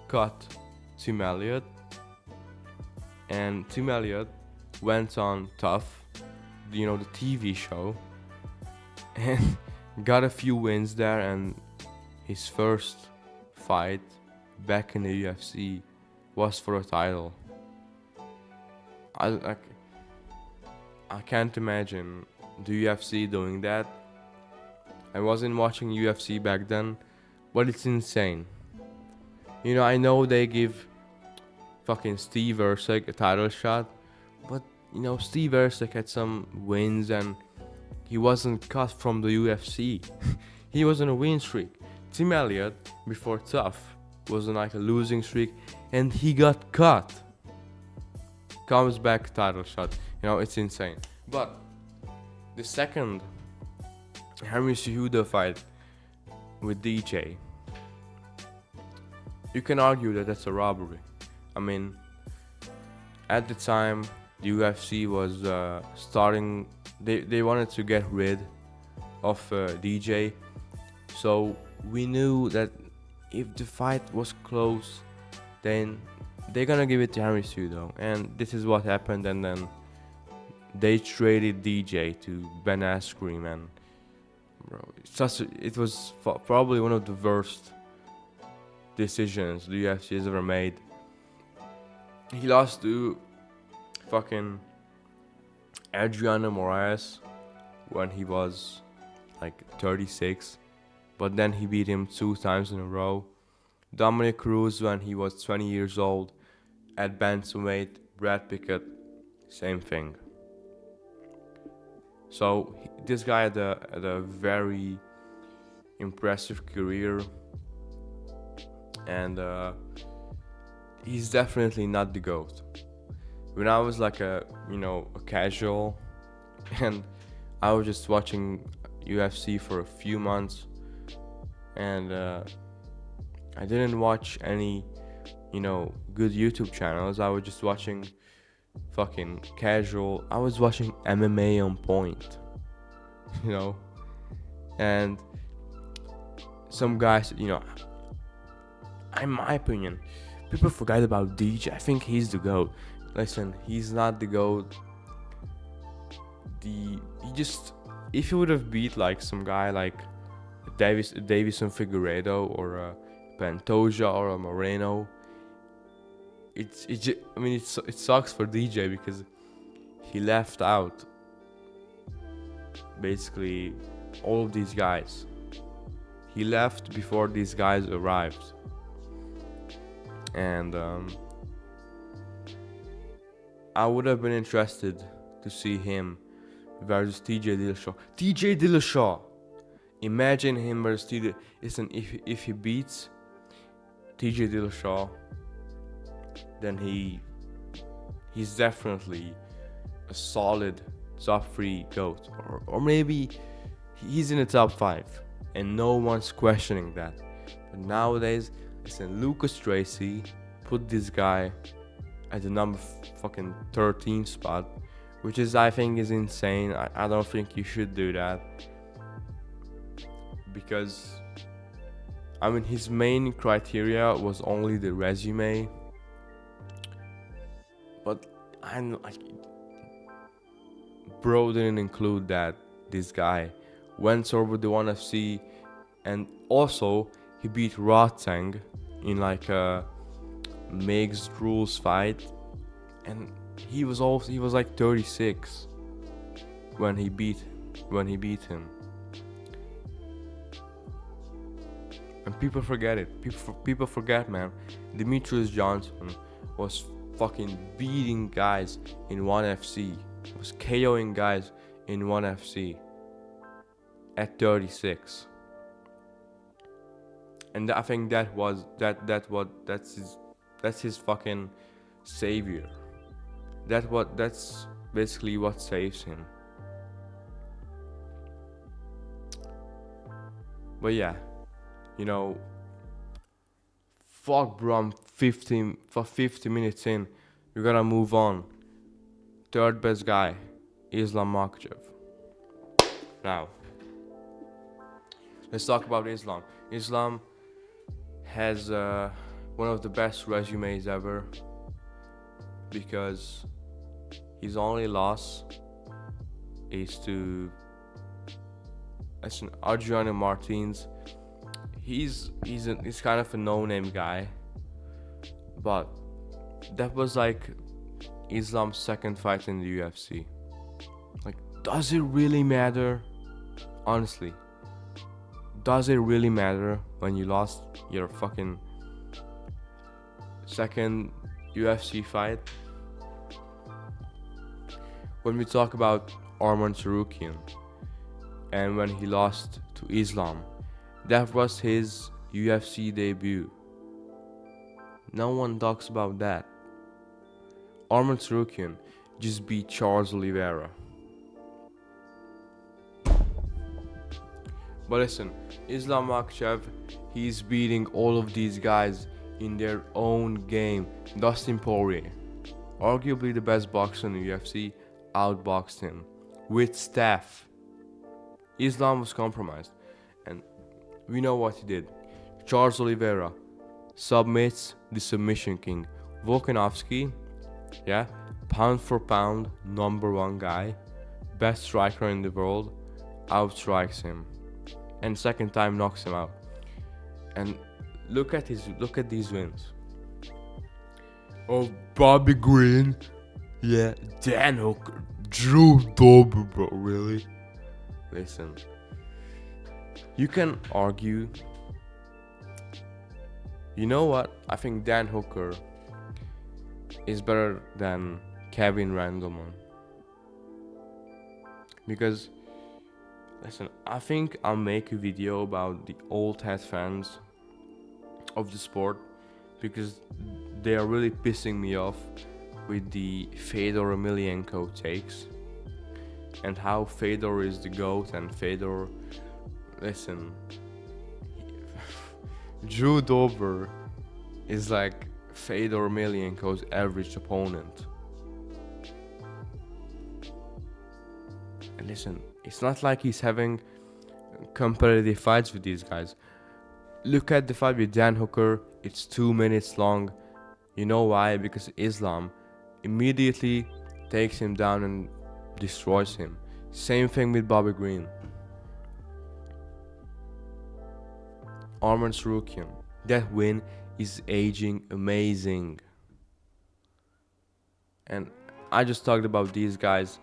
cut Tim Elliott, and Tim Elliott went on Tough, the TV show, and got a few wins there. And his first fight back in the UFC was for a title. I, I can't imagine the UFC doing that. I wasn't watching UFC back then, but it's insane. I know they give fucking Steve Erceg a title shot, but Steve Erceg had some wins and he wasn't cut from the UFC. He was on a win streak. Tim Elliott, before Tough, was on like a losing streak and he got cut. Comes back, title shot. It's insane. But the second Henry Cejudo fight with DJ, you can argue that that's a robbery. I mean, at the time, the UFC was starting. They wanted to get rid of DJ, so we knew that if the fight was close, then they're gonna give it to Henry Cejudo, and this is what happened. And then they traded DJ to Ben Askren, and bro, it was probably one of the worst decisions the UFC has ever made. He lost to fucking Adriano Moraes when he was like 36, but then he beat him 2 times in a row. Dominic Cruz when he was 20 years old at bantamweight. Brad Pickett, same thing. So this guy had a very impressive career, and he's definitely not the GOAT. When I was like a casual, and I was just watching UFC for a few months, and I didn't watch any good YouTube channels. I was just watching fucking casual. I was watching MMA on point, and some guys, in my opinion, people forget about DJ. I think he's the GOAT. Listen, he's not the GOAT. If he would have beat like some guy like Davison Figueiredo or a Pantoja or a Moreno, it sucks for DJ because he left out basically all of these guys. He left before these guys arrived, and I would have been interested to see him versus TJ Dillashaw. TJ Dillashaw! Imagine him versus TJ. Listen, if he beats TJ Dillashaw, then he's definitely a solid top 3 GOAT. Or maybe he's in the top 5. And no one's questioning that. But nowadays, listen, Lucas Tracy put this guy at the number fucking 13 spot, which is, I think, is insane. I don't think you should do that, because his main criteria was only the resume, but bro didn't include that this guy went over the ONE FC, and also he beat Rotang in like a mixed rules fight, and he was like 36 when he beat him. And people forget it. People forget, man. Demetrius Johnson was fucking beating guys in ONE FC. Was KOing guys in ONE FC at 36. And I think that's that's his fucking savior. That's basically what saves him. But yeah, you know, fuck bro, I'm 50 minutes in. We gotta move on. Third best guy, Islam Makhachev. Now, let's talk about Islam. Islam has one of the best resumes ever because his only loss is to Adriano Martins. He's kind of a no-name guy, but that was like Islam's second fight in the UFC. Like, does it really matter? Honestly, does it really matter when you lost your fucking second UFC fight? When we talk about Arman Tsarukyan and when he lost to Islam, that was his UFC debut. No one talks about that. Arman Tsarukyan just beat Charles Oliveira. But listen, Islam Makhachev, he's beating all of these guys in their own game. Dustin Poirier, arguably the best boxer in the UFC, outboxed him with staff. Islam was compromised, and we know what he did. Charles Oliveira submits the submission king. Volkanovski, yeah, pound for pound, number one guy, best striker in the world, outstrikes him, and second time knocks him out. And look at these wins. Oh, Bobby Green, yeah, Dan Hooker, Drew Dober, bro, really? Listen, you can argue. You know what? I think Dan Hooker is better than Kevin Randleman. Because, listen, I think I'll make a video about the old head fans of the sport, because they are really pissing me off with the Fedor Emelianenko takes and how Fedor is the GOAT and Fedor, listen, Drew Dober is like Fedor Emelianenko's average opponent. And listen, it's not like he's having competitive fights with these guys. Look at the fight with Dan Hooker, it's 2 minutes long. You know why? Because Islam immediately takes him down and destroys him. Same thing with Bobby Green. Arman Tsarukyan, that win is aging amazing. And I just talked about these guys.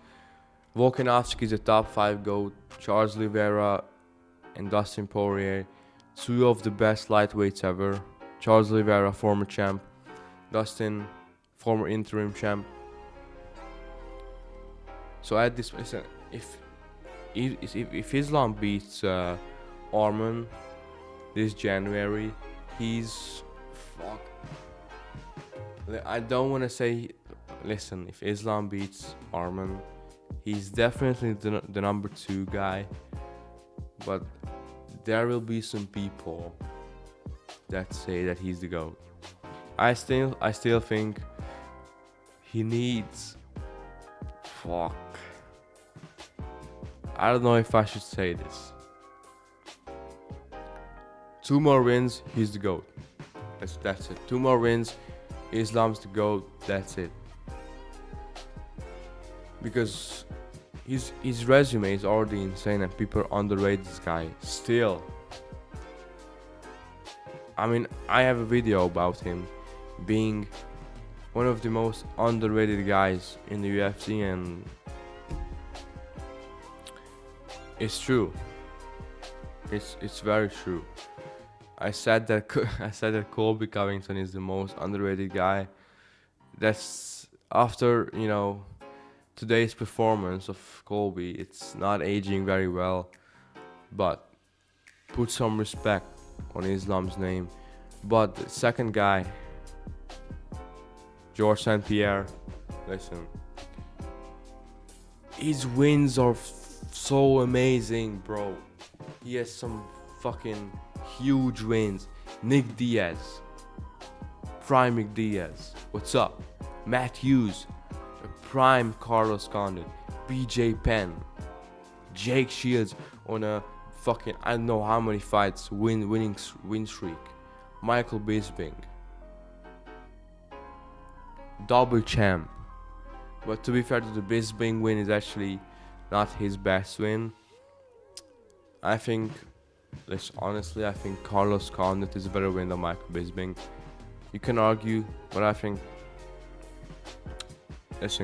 Volkanovski is a top 5 GOAT. Charles Oliveira and Dustin Poirier, two of the best lightweights ever. Charles Oliveira, former champ. Dustin, former interim champ. So at this, listen, if Islam beats Arman this January, he's fuck. I don't want to say. Listen, if Islam beats Arman, he's definitely the number 2 guy. But there will be some people that say that he's the GOAT. I still think he needs. Fuck. I don't know if I should say this. 2 more wins, he's the GOAT. That's it. 2 more wins, Islam's the GOAT. That's it. Because his resume is already insane and people underrate this guy still. I mean, I have a video about him being one of the most underrated guys in the UFC, and it's true. It's very true. I said that Colby Covington is the most underrated guy. That's after, today's performance of Colby. It's not aging very well, but put some respect on Islam's name. But the second guy, George St. Pierre. Listen, his wins are so amazing, bro. He has some fucking huge wins. Nick Diaz, prime Nick Diaz. What's up? Matt Hughes, a prime Carlos Condit. BJ Penn, Jake Shields on a fucking I don't know how many fights win streak. Michael Bisping, double champ. But to be fair, the Bisping win is actually not his best win. I think, honestly, I think Carlos Condit is a better win than Michael Bisping. You can argue, but I think,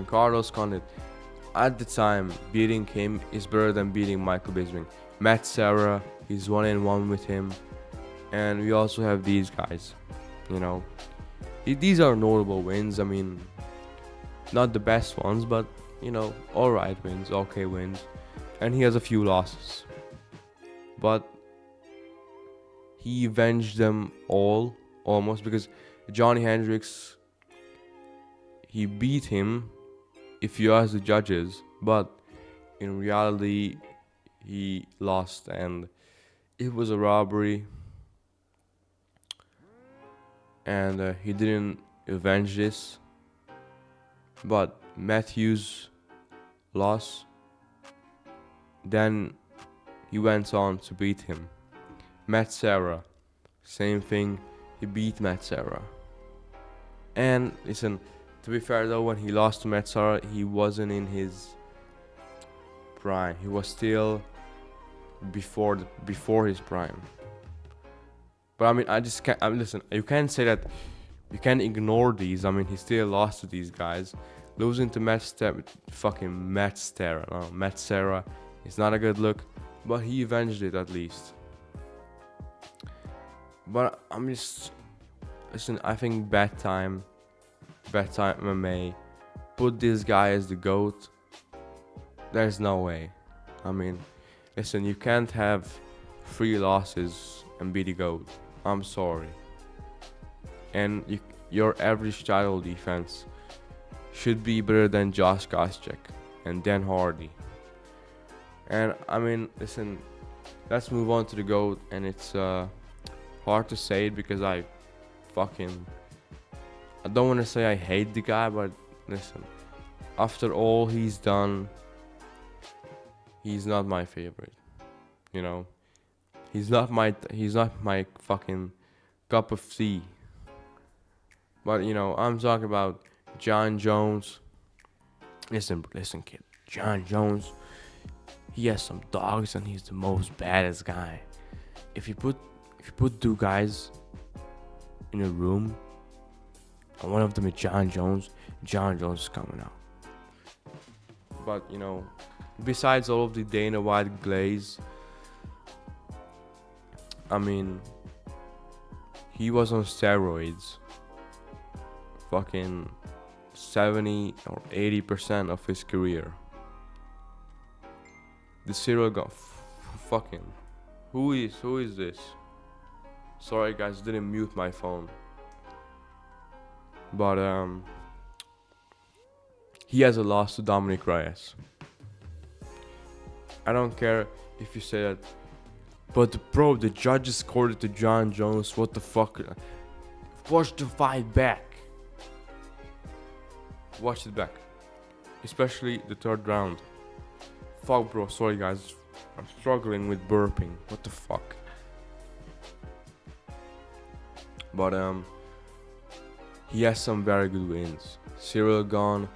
Carlos Condit, at the time, beating him is better than beating Michael Bisping. Matt Serra, he's 1-1 with him. And we also have these guys, you know. These are notable wins. I mean, not the best ones, but, alright wins, okay wins. And he has a few losses. But he avenged them all, almost, because Johnny Hendricks, he beat him, if you ask the judges, but in reality, he lost, and it was a robbery. And he didn't avenge this. But Matthews lost. Then he went on to beat him. Matt Serra, same thing. He beat Matt Serra. And listen, to be fair though, when he lost to Matt Serra, he wasn't in his prime. He was still before his prime. But I mean, I just can't. Listen, you can't say that. You can't ignore these. I mean, he still lost to these guys. Losing to Matt Serra is not a good look, but he avenged it at least. But I'm just, listen, I think Bad Time MMA, put this guy as the GOAT. There's no way. I mean, listen, you can't have 3 losses and be the GOAT. I'm sorry. And your average title defense should be better than Josh Koscheck and Dan Hardy. And I mean, listen, let's move on to the GOAT. And it's hard to say it because I don't want to say I hate the guy, but listen, after all he's done, he's not my favorite. He's not my fucking cup of tea. But I'm talking about John Jones. Listen, kid. John Jones, he has some dogs and he's the most baddest guy. If you put 2 guys in a room and one of them is John Jones is coming out. But besides all of the Dana White glaze, I mean, he was on steroids. Fucking 70 or 80% of his career. The serial got fucking. Who is this? Sorry guys, didn't mute my phone. But he has a loss to Dominic Reyes. I don't care if you say that. But bro, the judges scored it to John Jones. What the fuck? Watch the fight back. Watch it back. Especially the 3rd round. Fuck bro, sorry guys. I'm struggling with burping. What the fuck? But he has some very good wins. Cyril Gane,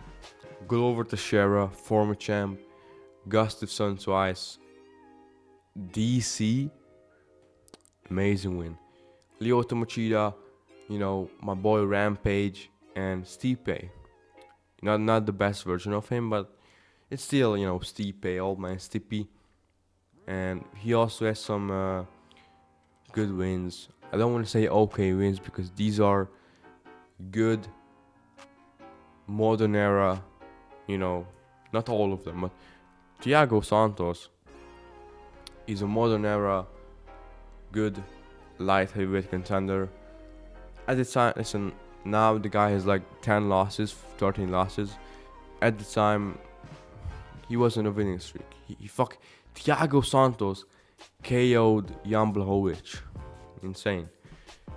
Glover Teixeira, former champ, Gustafsson twice, DC, amazing win. Lyoto Machida, my boy Rampage, and Stipe. Not the best version of him, but it's still, Stipe, old man Stipe. And he also has some good wins. I don't want to say okay wins because these are good modern era, not all of them, but Thiago Santos is a modern era good light heavyweight contender. At the time, listen, Now the guy has like 10 losses, 13 losses. At the time, he was on a winning streak. He fuck Thiago Santos KO'd Jan Blachowicz. Insane.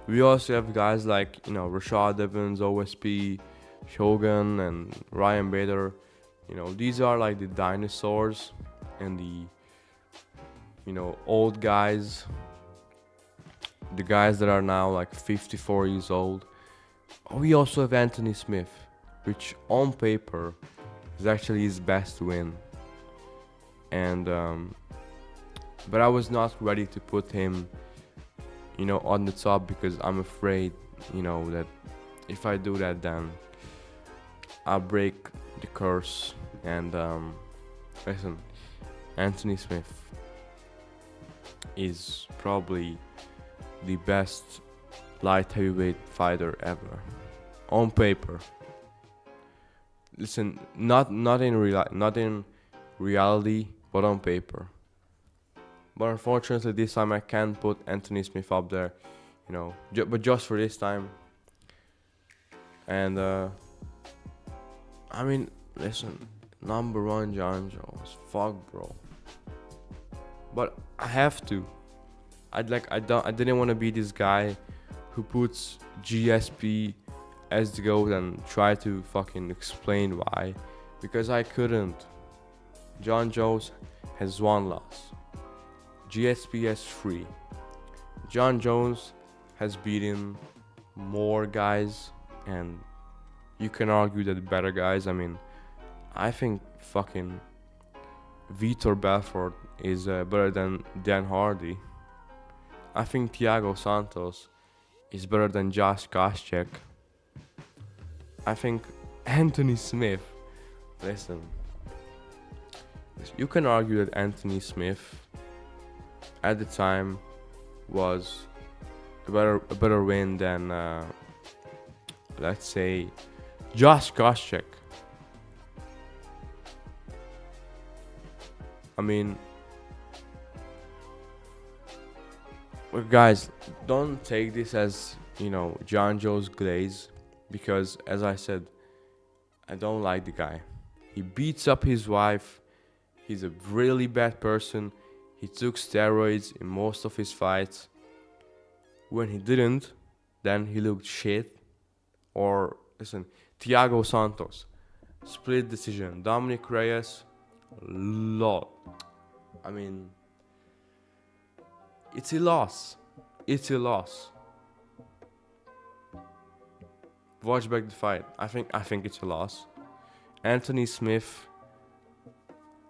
We also have guys like, Rashad Evans, OSP, Shogun, and Ryan Bader. These are like the dinosaurs and the, old guys. The guys that are now like 54 years old. We also have Anthony Smith, which on paper is actually his best win. And, but I was not ready to put him, on the top because I'm afraid, that if I do that, then I'll break the curse. And listen, Anthony Smith is probably the best light heavyweight fighter ever, on paper. Listen, not in reality, but on paper. But unfortunately, this time I can't put Anthony Smith up there, but just for this time. And I mean, listen, number one, John Jones. Fuck, bro. But I have to. I didn't want to be this guy who puts GSP as the GOAT and try to fucking explain why, because I couldn't. John Jones has 1 loss. GSP has 3. John Jones has beaten more guys, and you can argue that better guys. I mean, I think fucking Vitor Belfort is better than Dan Hardy. I think Thiago Santos is better than Josh Koscheck. I think Anthony Smith, listen, you can argue that Anthony Smith at the time was a better win than let's say Josh Koscheck. I mean, well, guys, don't take this as, John Joe's glaze, because as I said, I don't like the guy. He beats up his wife. He's a really bad person. He took steroids in most of his fights. When he didn't, then he looked shit. Or, listen, Thiago Santos, split decision. Dominic Reyes, lot. I mean, it's a loss. It's a loss. Watch back the fight. I think it's a loss. Anthony Smith.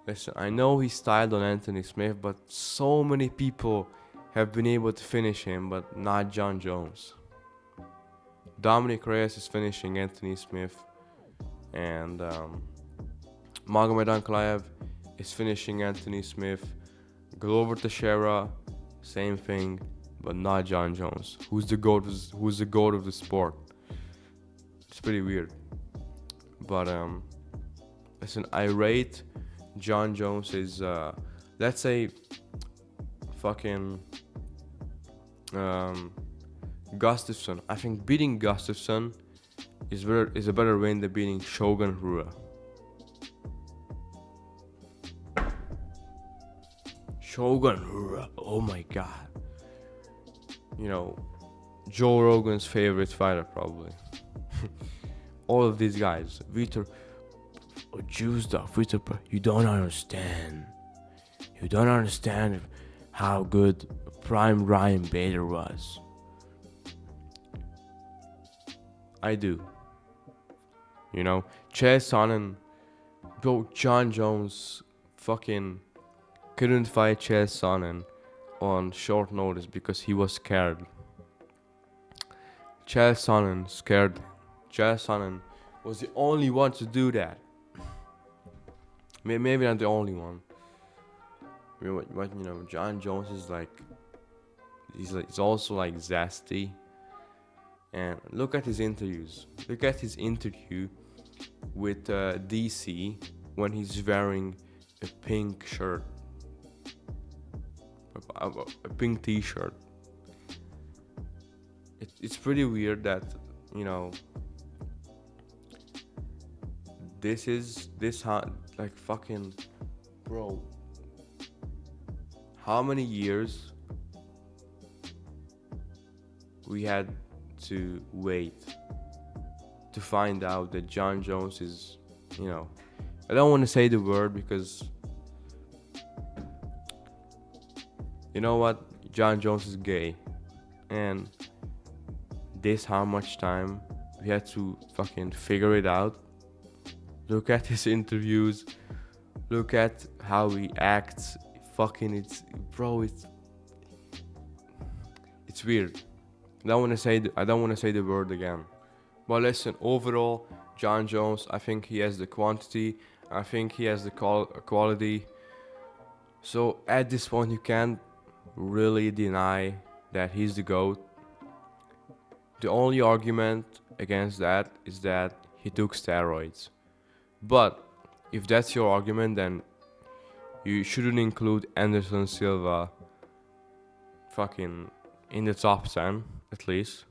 Listen, I know he styled on Anthony Smith, but so many people have been able to finish him, but not John Jones. Dominic Reyes is finishing Anthony Smith, and Magomed Ankalaev is finishing Anthony Smith. Glover Teixeira, same thing, but not John Jones. Who's the GOAT of the sport? It's pretty weird. But listen, I rate John Jones is let's say fucking Gustafsson. I think beating Gustafsson is a better win than beating Shogun Rua. Shogun Rua, oh my god. Joe Rogan's favorite fighter probably. All of these guys, Vitor, juiced up, Vitor, you don't understand. You don't understand how good prime Ryan Bader was. I do. Chael Sonnen, bro, John Jones fucking couldn't fight Chael Sonnen on short notice because he was scared. Chael Sonnen scared. Chael Sonnen was the only one to do that. Maybe not the only one. John Jones is like, he's also like zesty. And look at his interviews. Look at his interview with DC when he's wearing a pink shirt, a pink T-shirt. It's pretty weird that you know, like fucking, bro, how many years we had to wait to find out that John Jones is, you know, I don't want to say the word because, you know what, John Jones is gay. And this how much time we had to fucking figure it out. Look at his interviews, look at how he acts. Fucking bro, it's weird. I don't want to say the word again. But listen, overall, John Jones, I think he has the quantity, I think he has the quality. So at this point, you can't really deny that he's the GOAT. The only argument against that is that he took steroids. But if that's your argument, then you shouldn't include Anderson Silva fucking in the top 10, at least.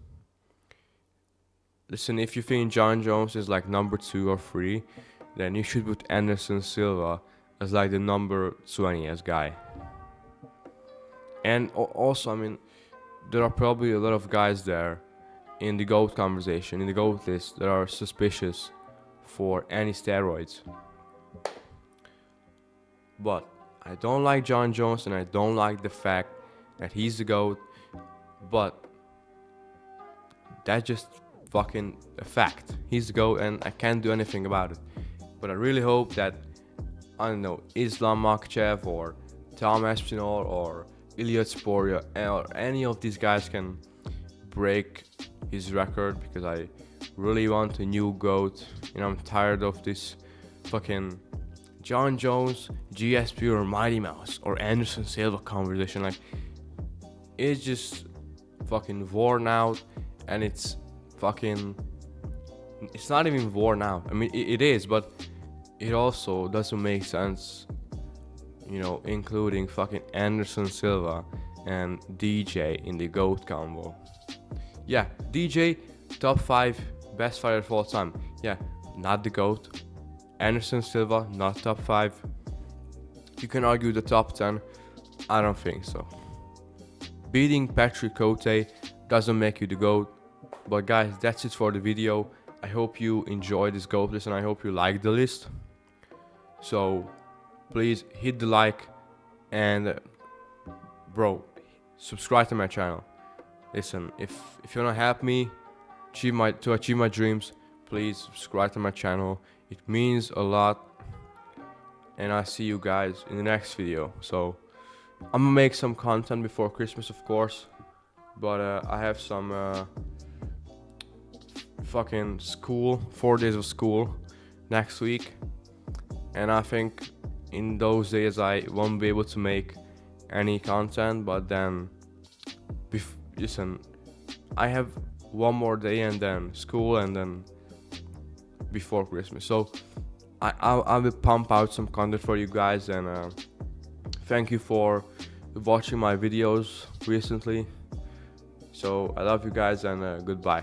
Listen, if you think John Jones is like number 2 or 3, then you should put Anderson Silva as like the number 20th guy. And also, I mean, there are probably a lot of guys there in the GOAT conversation, in the GOAT list, that are suspicious for any steroids. But I don't like John Jones, and I don't like the fact that he's the GOAT. But that's just fucking a fact. He's the GOAT, and I can't do anything about it. But I really hope that, I don't know, Islam Makhachev or Tom Espinal or Iliad Sporia or any of these guys can break his record, because I really want a new GOAT. You know, I'm tired of this fucking John Jones, GSP or Mighty Mouse or Anderson Silva conversation. Like, it's just fucking worn out, and it's not even worn out. I mean, it is, but it also doesn't make sense, you know, including fucking Anderson Silva and DJ in the GOAT combo. Yeah, DJ, top 5 best fighter of all time. Yeah, not the GOAT. Anderson Silva, not top 5. You can argue the top 10. I don't think so. Beating Patrick Cote doesn't make you the GOAT. But guys, that's it for the video. I hope you enjoyed this GOAT list, and I hope you like the list. So please hit the like, and bro, subscribe to my channel. Listen, if you wanna help me to achieve my dreams, please subscribe to my channel. It means a lot, and I see you guys in the next video. So I'm gonna make some content before Christmas, of course, but I have some fucking 4 days of school next week, and I think in those days I won't be able to make any content. But then listen, I have one more day and then school, and then before Christmas, so I will pump out some content for you guys. And thank you for watching my videos recently. So I love you guys, and goodbye.